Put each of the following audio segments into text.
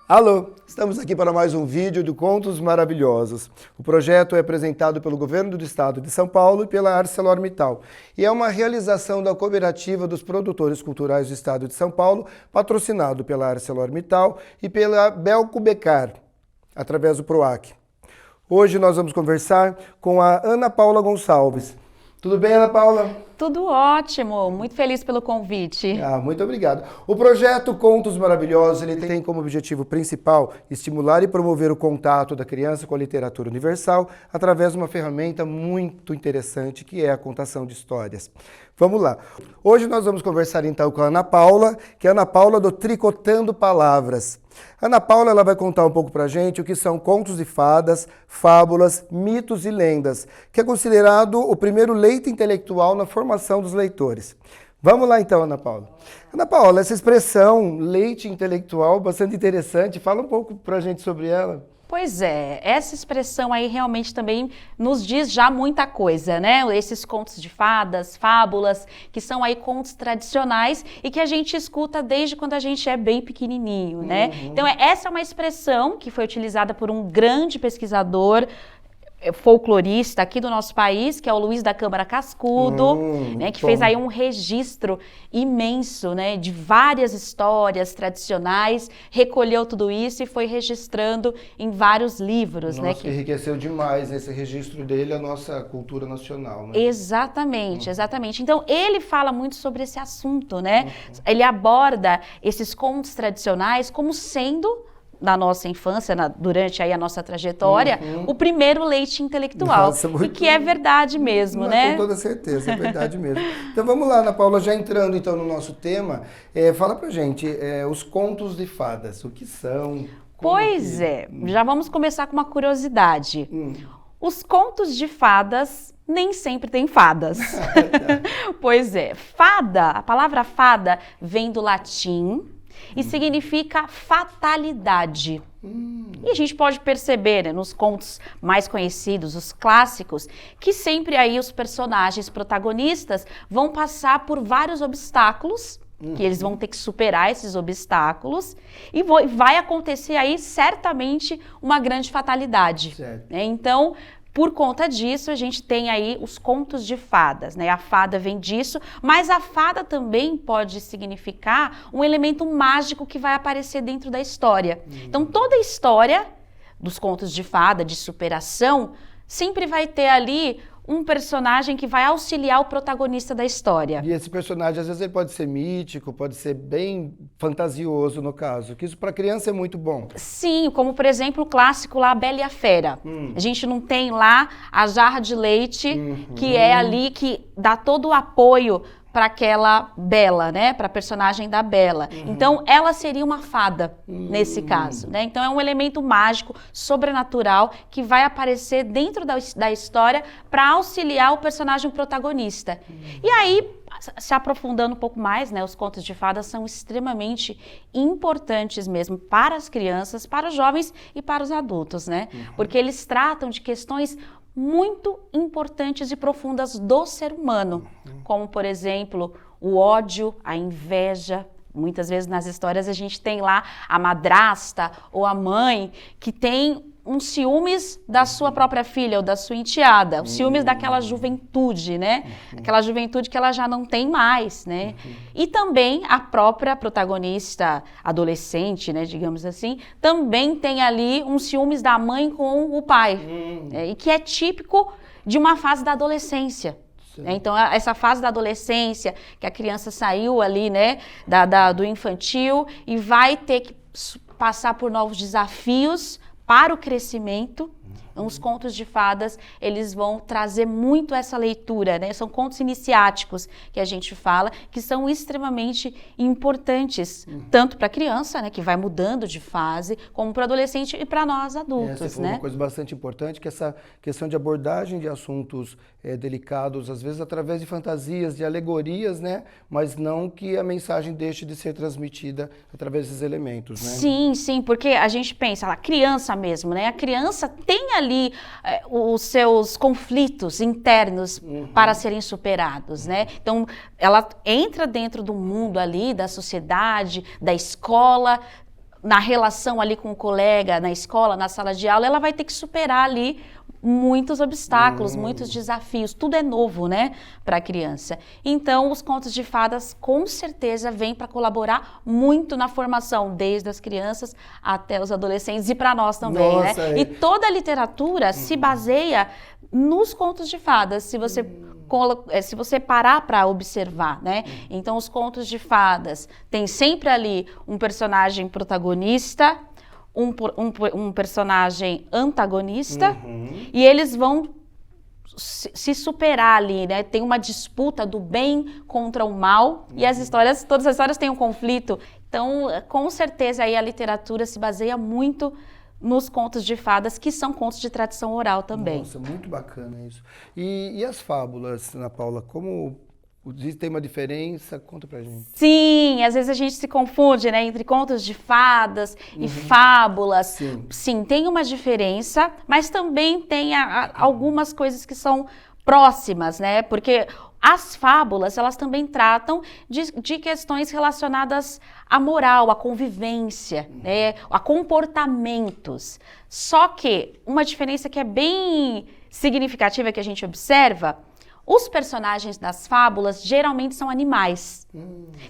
Alô, estamos aqui para mais um vídeo do Contos Maravilhosos. O projeto é apresentado pelo Governo do Estado de São Paulo e pela ArcelorMittal. E é uma realização da Cooperativa dos Produtores Culturais do Estado de São Paulo, patrocinado pela ArcelorMittal e pela Belco Becar, através do PROAC. Hoje nós vamos conversar com a Ana Paula Gonçalves. Tudo bem, Ana Paula? Tudo ótimo, muito feliz pelo convite. Muito obrigado. O projeto Contos Maravilhosos ele tem como objetivo principal estimular e promover o contato da criança com a literatura universal através de uma ferramenta muito interessante que é a contação de histórias. Vamos lá. Hoje nós vamos conversar então com a Ana Paula, que é a Ana Paula do Tricotando Palavras. A Ana Paula ela vai contar um pouco pra gente o que são contos de fadas, fábulas, mitos e lendas, que é considerado o primeiro leito intelectual na formação dos leitores. Vamos lá então, Ana Paula. Ana Paula, essa expressão leite intelectual, bastante interessante, fala um pouco pra gente sobre ela. Pois é, essa expressão aí realmente também nos diz já muita coisa, né? Esses contos de fadas, fábulas, que são aí contos tradicionais e que a gente escuta desde quando a gente é bem pequenininho, né? Então essa é uma expressão que foi utilizada por um grande pesquisador folclorista aqui do nosso país, que é o Luiz da Câmara Cascudo, né, que fez aí um registro imenso, né, de várias histórias tradicionais, recolheu tudo isso e foi registrando em vários livros. Nossa, né, que enriqueceu demais esse registro dele, a nossa cultura nacional. Né? Exatamente, exatamente. Então, ele fala muito sobre esse assunto, né? Ele aborda esses contos tradicionais como sendo, na nossa infância, durante aí a nossa trajetória, o primeiro leite intelectual. Nossa, muito... E que é verdade mesmo, né? Com toda certeza, é verdade mesmo. Então vamos lá, Ana Paula, já entrando então no nosso tema, fala pra gente, os contos de fadas, o que são? Pois já vamos começar com uma curiosidade. Os contos de fadas nem sempre têm fadas. Pois é, fada, a palavra fada vem do latim, e significa fatalidade. E a gente pode perceber, né, nos contos mais conhecidos, os clássicos, que sempre aí os personagens protagonistas vão passar por vários obstáculos, que eles vão ter que superar esses obstáculos, e vai acontecer aí certamente uma grande fatalidade. Né? Então, por conta disso, a gente tem aí os contos de fadas, né? A fada vem disso, mas a fada também pode significar um elemento mágico que vai aparecer dentro da história. Então, toda a história dos contos de fada, de superação, sempre vai ter ali um personagem que vai auxiliar o protagonista da história. E esse personagem, às vezes, ele pode ser mítico, pode ser bem fantasioso, no caso, que isso para criança é muito bom. Sim, como, por exemplo, o clássico lá, A Bela e a Fera. A gente não tem lá a jarra de leite, que é ali que dá todo o apoio para aquela Bela, né? Para a personagem da Bela. Então, ela seria uma fada nesse caso, né? Então, é um elemento mágico, sobrenatural, que vai aparecer dentro da história para auxiliar o personagem protagonista. E aí, se aprofundando um pouco mais, né? Os contos de fadas são extremamente importantes mesmo para as crianças, para os jovens e para os adultos, né? Porque eles tratam de questões muito importantes e profundas do ser humano, como, por exemplo, o ódio, a inveja. Muitas vezes nas histórias a gente tem lá a madrasta ou a mãe que tem uns ciúmes da sua própria filha ou da sua enteada, os ciúmes daquela juventude, né? Aquela juventude que ela já não tem mais, né? E também a própria protagonista adolescente, né, digamos assim, também tem ali uns ciúmes da mãe com o pai, e que é típico de uma fase da adolescência. Então, essa fase da adolescência, que a criança saiu ali, né, do infantil e vai ter que passar por novos desafios para o crescimento. Os contos de fadas, eles vão trazer muito essa leitura, né? São contos iniciáticos que a gente fala, que são extremamente importantes, tanto para a criança, né, que vai mudando de fase, como para o adolescente e para nós adultos, Essa foi uma coisa bastante importante, que essa questão de abordagem de assuntos delicados, às vezes através de fantasias, de alegorias, né? Mas não que a mensagem deixe de ser transmitida através desses elementos, né? Sim, sim, porque a gente pensa, a criança mesmo, né? A criança tem ali os seus conflitos internos para serem superados, né? Então, ela entra dentro do mundo ali, da sociedade, da escola, na relação ali com o colega, na escola, na sala de aula, ela vai ter que superar ali muitos obstáculos, muitos desafios, tudo é novo, né, para a criança. Então, os contos de fadas, com certeza, vêm para colaborar muito na formação, desde as crianças até os adolescentes e para nós também, Nossa, né? E toda a literatura se baseia nos contos de fadas, se você parar para observar, né? Então, os contos de fadas têm sempre ali um personagem protagonista, um personagem antagonista, e eles vão se superar ali, né? Tem uma disputa do bem contra o mal, e todas as histórias têm um conflito. Então, com certeza, aí a literatura se baseia muito nos contos de fadas, que são contos de tradição oral também. Nossa, muito bacana isso. E as fábulas, Ana Paula, como tem uma diferença? Conta pra gente. Sim, às vezes a gente se confunde, né, entre contos de fadas e fábulas. Sim, tem uma diferença, mas também tem algumas coisas que são próximas, né? Porque as fábulas, elas também tratam de questões relacionadas à moral, à convivência, né, a comportamentos. Só que uma diferença que é bem significativa que a gente observa, os personagens das fábulas geralmente são animais.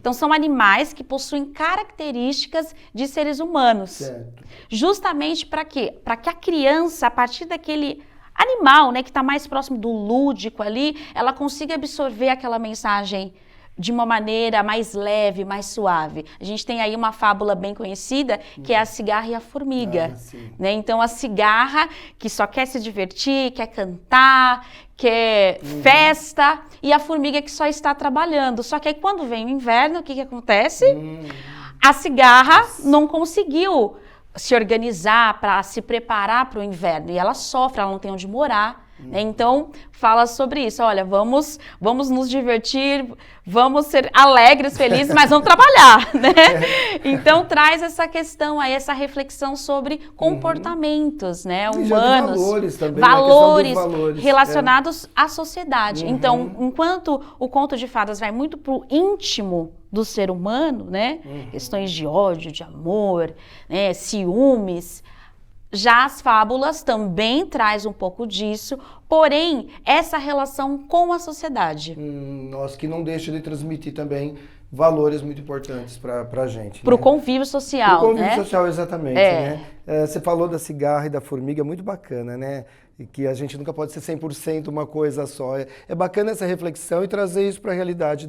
Então, são animais que possuem características de seres humanos. Certo. Justamente para quê? Para que a criança, a partir daquele animal, né, que está mais próximo do lúdico ali, ela consiga absorver aquela mensagem de uma maneira mais leve, mais suave. A gente tem aí uma fábula bem conhecida, que é a cigarra e a formiga. Né? Então, a cigarra, que só quer se divertir, quer cantar, quer festa, e a formiga que só está trabalhando. Só que aí, quando vem o inverno, o que acontece? A cigarra não conseguiu se organizar para se preparar para o inverno, e ela sofre, ela não tem onde morar. Né? Então, fala sobre isso. Olha, vamos nos divertir, vamos ser alegres, felizes, mas vamos trabalhar, né? Então, traz essa questão aí, essa reflexão sobre comportamentos, né, humanos. Valores também, valores relacionados à sociedade. Então, enquanto o conto de fadas vai muito pro íntimo do ser humano, né? Questões de ódio, de amor, né, ciúmes. Já as fábulas também traz um pouco disso, porém, essa relação com a sociedade. Nossa, que não deixa de transmitir também valores muito importantes para a gente. Para o né? convívio social, Pro convívio né? social, exatamente. Né? Você falou da cigarra e da formiga, muito bacana, né? E que a gente nunca pode ser 100% uma coisa só. É bacana essa reflexão e trazer isso para a realidade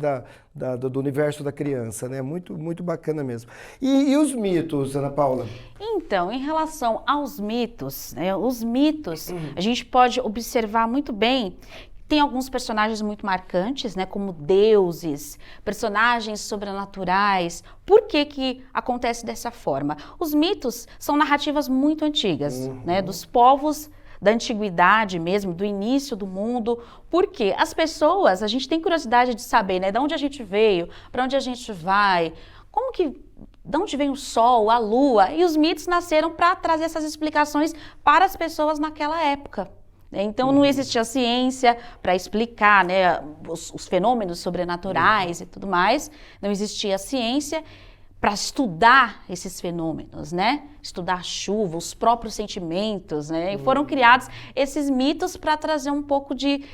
do universo da criança, né? Muito, muito bacana mesmo. E os mitos, Ana Paula? Então, em relação aos mitos, né, os mitos, a gente pode observar muito bem. Tem alguns personagens muito marcantes, né, como deuses, personagens sobrenaturais. Por que acontece dessa forma? Os mitos são narrativas muito antigas, né, dos povos da antiguidade mesmo, do início do mundo. Porque as pessoas, a gente tem curiosidade de saber, né, de onde a gente veio, para onde a gente vai, de onde vem o sol, a lua, e os mitos nasceram para trazer essas explicações para as pessoas naquela época. Então, não existia ciência para explicar, né, os fenômenos sobrenaturais e tudo mais, não existia ciência para estudar esses fenômenos, né? Estudar a chuva, os próprios sentimentos, né? E foram criados esses mitos para trazer um pouco de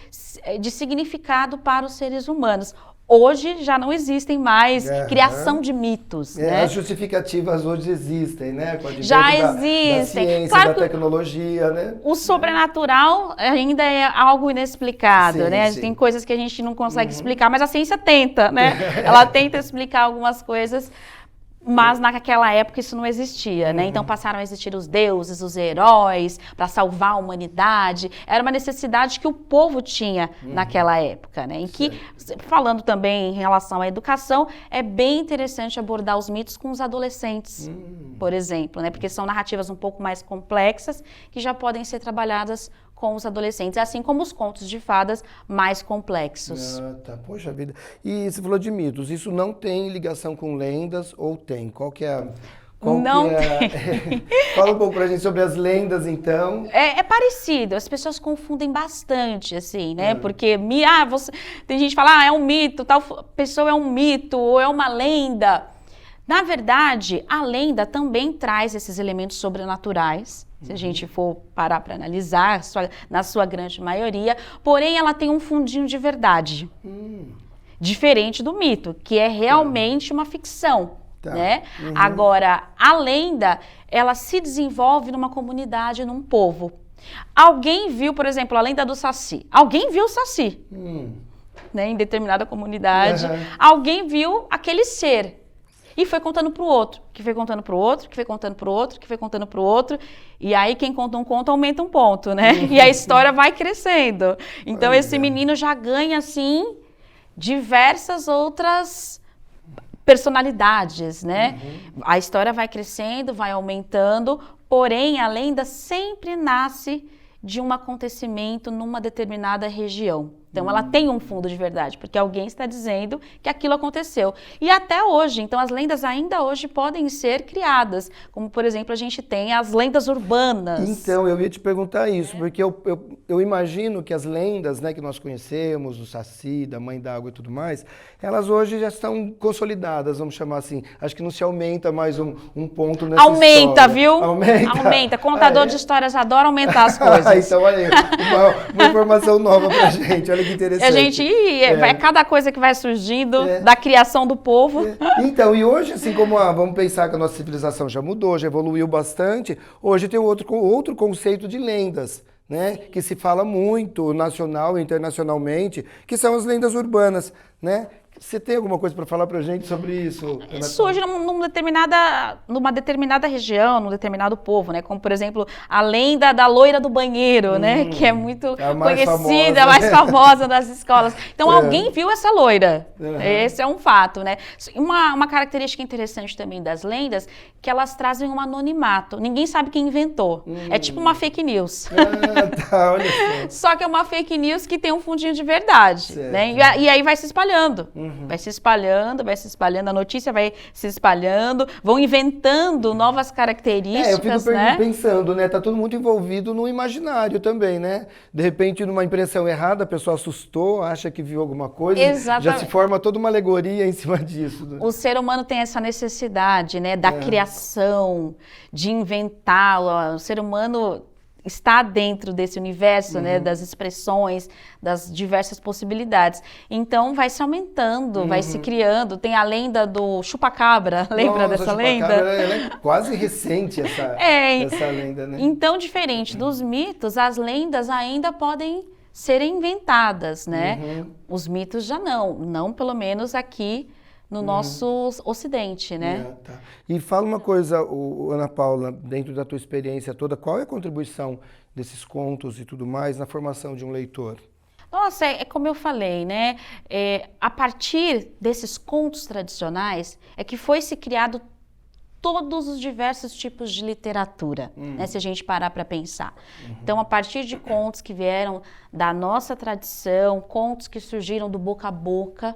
significado para os seres humanos. Hoje já não existem mais criação de mitos. Né? As justificativas hoje existem, né? Já existem. Da ciência, claro, da tecnologia, né? O sobrenatural ainda é algo inexplicado, sim, né? sim. Tem coisas que a gente não consegue explicar, mas a ciência tenta, né? Ela tenta explicar algumas coisas, mas naquela época isso não existia, né? Então passaram a existir os deuses, os heróis, para salvar a humanidade. Era uma necessidade que o povo tinha naquela época, né? Em que, falando também em relação à educação, é bem interessante abordar os mitos com os adolescentes, por exemplo, né? Porque são narrativas um pouco mais complexas que já podem ser trabalhadas com os adolescentes, assim como os contos de fadas mais complexos. Tá, poxa vida. E você falou de mitos, isso não tem ligação com lendas ou tem? Qual que é tem. Fala um pouco pra gente sobre as lendas, então. É parecido, as pessoas confundem bastante, assim, né? Porque tem gente que fala, é um mito, tal pessoa é um mito, ou é uma lenda. Na verdade, a lenda também traz esses elementos sobrenaturais, se a gente for parar para analisar, na sua grande maioria, porém ela tem um fundinho de verdade, diferente do mito, que é realmente uma ficção. Né? Agora, a lenda, ela se desenvolve numa comunidade, num povo. Alguém viu, por exemplo, a lenda do Saci. Alguém viu o Saci, né? Em determinada comunidade. Alguém viu aquele ser. E foi contando para o outro, que foi contando para o outro, que foi contando para o outro, que foi contando para o outro. E aí quem conta um conto aumenta um ponto, né? E a história vai crescendo. Então esse menino já ganha, assim, diversas outras personalidades, né? A história vai crescendo, vai aumentando, porém a lenda sempre nasce de um acontecimento numa determinada região. Então, ela tem um fundo de verdade, porque alguém está dizendo que aquilo aconteceu. E até hoje, então, as lendas ainda hoje podem ser criadas. Como, por exemplo, a gente tem as lendas urbanas. Então, eu ia te perguntar isso, porque eu imagino que as lendas, né, que nós conhecemos, do Saci, da Mãe d'Água e tudo mais, elas hoje já estão consolidadas, vamos chamar assim. Acho que não se aumenta mais um ponto nessa Aumenta, história. viu? Aumenta. Contador de histórias adora aumentar as coisas. Então, olha aí, uma informação nova pra gente, olha que interessante. A gente, cada coisa que vai surgindo da criação do povo. Então, e hoje, assim como vamos pensar que a nossa civilização já mudou, já evoluiu bastante, hoje tem outro conceito de lendas, né? Que se fala muito, nacional e internacionalmente, que são as lendas urbanas, né? Você tem alguma coisa para falar para a gente sobre isso? Surge numa determinada região, num determinado povo, né? Como, por exemplo, a lenda da loira do banheiro, né? Que é muito conhecida, a mais famosa das escolas. Então, alguém viu essa loira. Esse é um fato, né? Uma característica interessante também das lendas, que elas trazem um anonimato. Ninguém sabe quem inventou. É tipo uma fake news. Olha só. Só que é uma fake news que tem um fundinho de verdade, né? E aí vai se espalhando. Vai se espalhando, a notícia vai se espalhando, vão inventando novas características, eu fico pensando, né? Tá todo mundo envolvido no imaginário também, né? De repente, numa impressão errada, a pessoa assustou, acha que viu alguma coisa, já se forma toda uma alegoria em cima disso. Né? O ser humano tem essa necessidade, né? Da criação, de inventar, o ser humano está dentro desse universo, né, das expressões, das diversas possibilidades. Então, vai se aumentando, vai se criando. Tem a lenda do chupacabra, lembra dessa lenda? Ela é quase recente, essa lenda, né? Então, diferente dos mitos, as lendas ainda podem ser inventadas, né? Os mitos já não pelo menos aqui no nosso ocidente, né? Tá. E fala uma coisa, Ana Paula, dentro da tua experiência toda, qual é a contribuição desses contos e tudo mais na formação de um leitor? Nossa, é como eu falei, né? A partir desses contos tradicionais é que foi se criado todos os diversos tipos de literatura, né, se a gente parar para pensar. Então, a partir de contos que vieram da nossa tradição, contos que surgiram do boca a boca,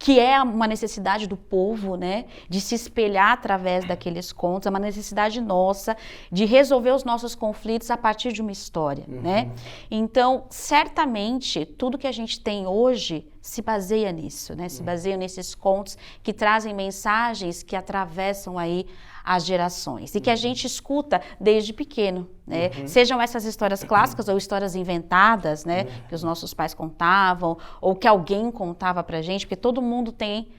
que é uma necessidade do povo, né, de se espelhar através daqueles contos, é uma necessidade nossa de resolver os nossos conflitos a partir de uma história, né? Então, certamente, tudo que a gente tem hoje se baseia nisso, né? Se baseia nesses contos que trazem mensagens que atravessam aí as gerações e que a gente escuta desde pequeno, né? Sejam essas histórias clássicas ou histórias inventadas, né? Que os nossos pais contavam ou que alguém contava pra gente, porque todo mundo tem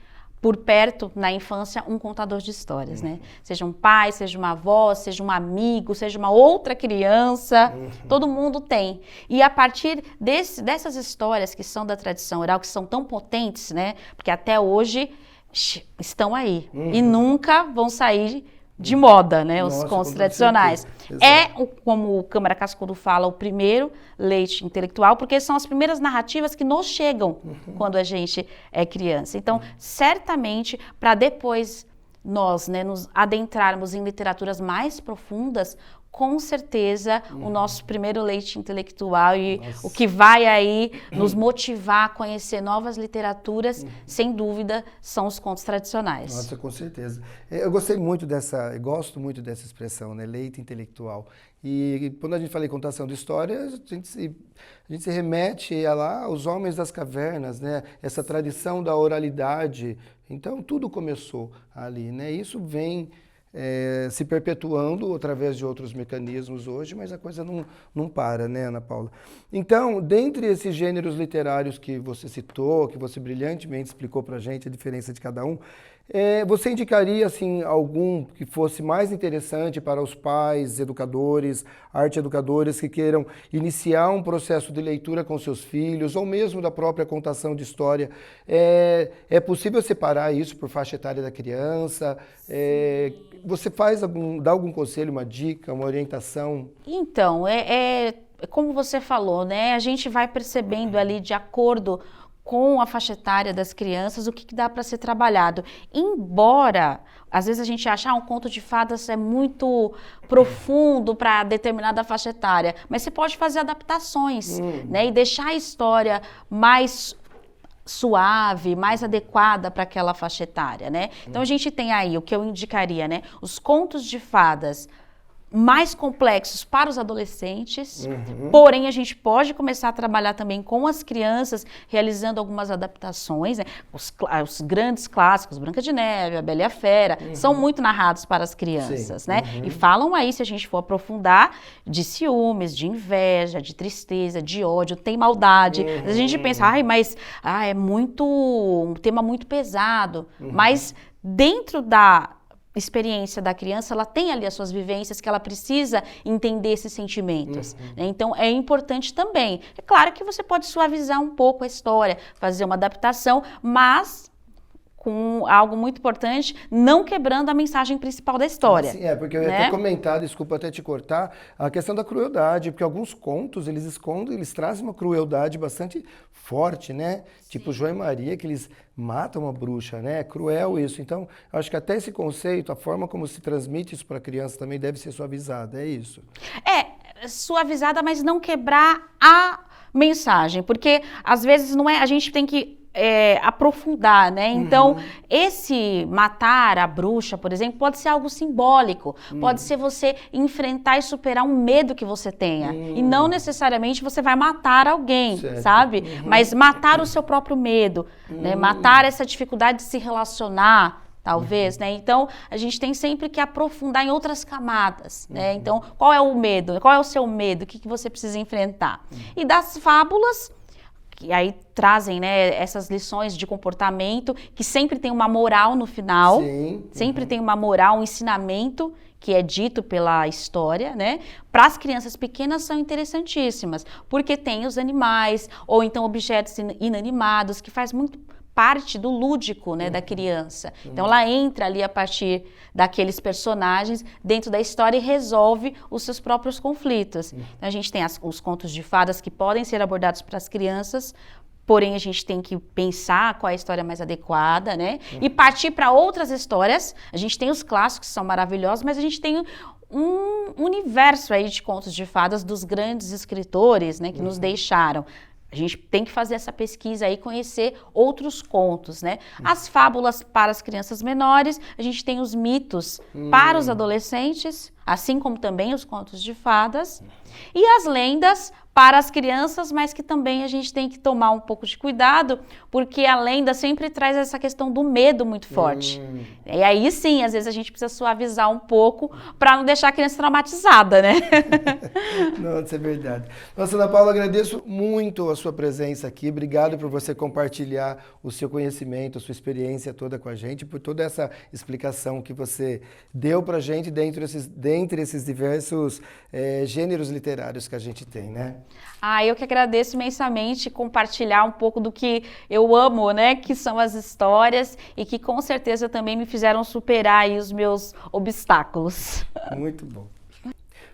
por perto, na infância, um contador de histórias, né? Seja um pai, seja uma avó, seja um amigo, seja uma outra criança, todo mundo tem. E a partir dessas histórias que são da tradição oral, que são tão potentes, né? Porque até hoje estão aí e nunca vão sair de moda, né? Os contos tradicionais. Como o Câmara Cascudo fala, o primeiro leite intelectual, porque são as primeiras narrativas que nos chegam quando a gente é criança. Então, certamente, para depois nós, né, nos adentrarmos em literaturas mais profundas, com certeza o nosso primeiro leite intelectual e o que vai aí nos motivar a conhecer novas literaturas, sem dúvida, são os contos tradicionais. Nossa, com certeza. Eu gosto muito dessa expressão, né? Leite intelectual. E quando a gente fala em contação de histórias, a gente se remete a lá aos homens das cavernas, né? Essa tradição da oralidade Então, tudo começou ali, né? Isso vem se perpetuando através de outros mecanismos hoje, mas a coisa não para, né, Ana Paula? Então, dentre esses gêneros literários que você citou, que você brilhantemente explicou para a gente a diferença de cada um, você indicaria assim, algum que fosse mais interessante para os pais, educadores, arte-educadores que queiram iniciar um processo de leitura com seus filhos, ou mesmo da própria contação de história? É possível separar isso por faixa etária da criança? Você dá algum conselho, uma dica, uma orientação? Então, como você falou, né? A gente vai percebendo ali de acordo com a faixa etária das crianças, o que dá para ser trabalhado. Embora, às vezes a gente acha um conto de fadas é muito profundo para determinada faixa etária, mas você pode fazer adaptações, né? E deixar a história mais suave, mais adequada para aquela faixa etária, né? Então a gente tem aí o que eu indicaria, né? Os contos de fadas mais complexos para os adolescentes, porém a gente pode começar a trabalhar também com as crianças, realizando algumas adaptações, né? Os grandes clássicos, Branca de Neve, A Bela e a Fera, são muito narrados para as crianças, né? E falam aí, se a gente for aprofundar, de ciúmes, de inveja, de tristeza, de ódio, tem maldade. A gente pensa, mas é um tema muito pesado, mas dentro da experiência da criança, ela tem ali as suas vivências que ela precisa entender esses sentimentos. Né? Então, é importante também. É claro que você pode suavizar um pouco a história, fazer uma adaptação, mas com algo muito importante, não quebrando a mensagem principal da história. Sim, porque eu ia até comentar, desculpa até te cortar, a questão da crueldade, porque alguns contos, eles trazem uma crueldade bastante forte, né? Sim. Tipo João e Maria, que eles matam uma bruxa, né? É cruel isso. Então, eu acho que até esse conceito, a forma como se transmite isso para a criança também deve ser suavizada, é isso? Suavizada, mas não quebrar a mensagem, porque às vezes a gente tem que aprofundar, né? Então, esse matar a bruxa, por exemplo, pode ser algo simbólico, pode ser você enfrentar e superar um medo que você tenha, e não necessariamente você vai matar alguém, sabe? Mas matar o seu próprio medo, né? Matar essa dificuldade de se relacionar, talvez, né? Então, a gente tem sempre que aprofundar em outras camadas, né? Então, qual é o medo? Qual é o seu medo? O que você precisa enfrentar? E das fábulas, que aí trazem, né, essas lições de comportamento, que sempre tem uma moral no final, sempre tem uma moral, um ensinamento que é dito pela história, né? Para as crianças pequenas são interessantíssimas, porque tem os animais, ou então objetos inanimados, que faz muito parte do lúdico, né, da criança. Então, ela entra ali a partir daqueles personagens dentro da história e resolve os seus próprios conflitos. Então, a gente tem os contos de fadas que podem ser abordados para as crianças, porém, a gente tem que pensar qual é a história mais adequada, né? E partir para outras histórias. A gente tem os clássicos que são maravilhosos, mas a gente tem um universo aí de contos de fadas dos grandes escritores, né, que nos deixaram. A gente tem que fazer essa pesquisa aí, conhecer outros contos, né? As fábulas para as crianças menores, a gente tem os mitos para os adolescentes, assim como também os contos de fadas. E as lendas para as crianças, mas que também a gente tem que tomar um pouco de cuidado, porque a lenda sempre traz essa questão do medo muito forte. E aí sim, às vezes a gente precisa suavizar um pouco para não deixar a criança traumatizada, né? Nossa, é verdade. Nossa, Ana Paula, agradeço muito a sua presença aqui. Obrigado por você compartilhar o seu conhecimento, a sua experiência toda com a gente, por toda essa explicação que você deu para a gente dentre esses diversos gêneros literários que a gente tem, né? Eu que agradeço imensamente compartilhar um pouco do que eu amo, né? Que são as histórias e que com certeza também me fizeram superar aí os meus obstáculos. Muito bom.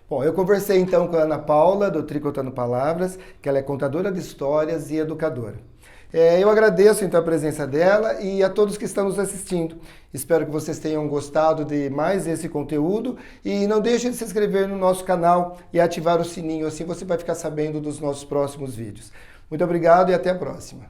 Bom, eu conversei então com a Ana Paula, do Tricotando Palavras, que ela é contadora de histórias e educadora. Eu agradeço então a presença dela e a todos que estão nos assistindo. Espero que vocês tenham gostado de mais esse conteúdo e não deixem de se inscrever no nosso canal e ativar o sininho, assim você vai ficar sabendo dos nossos próximos vídeos. Muito obrigado e até a próxima.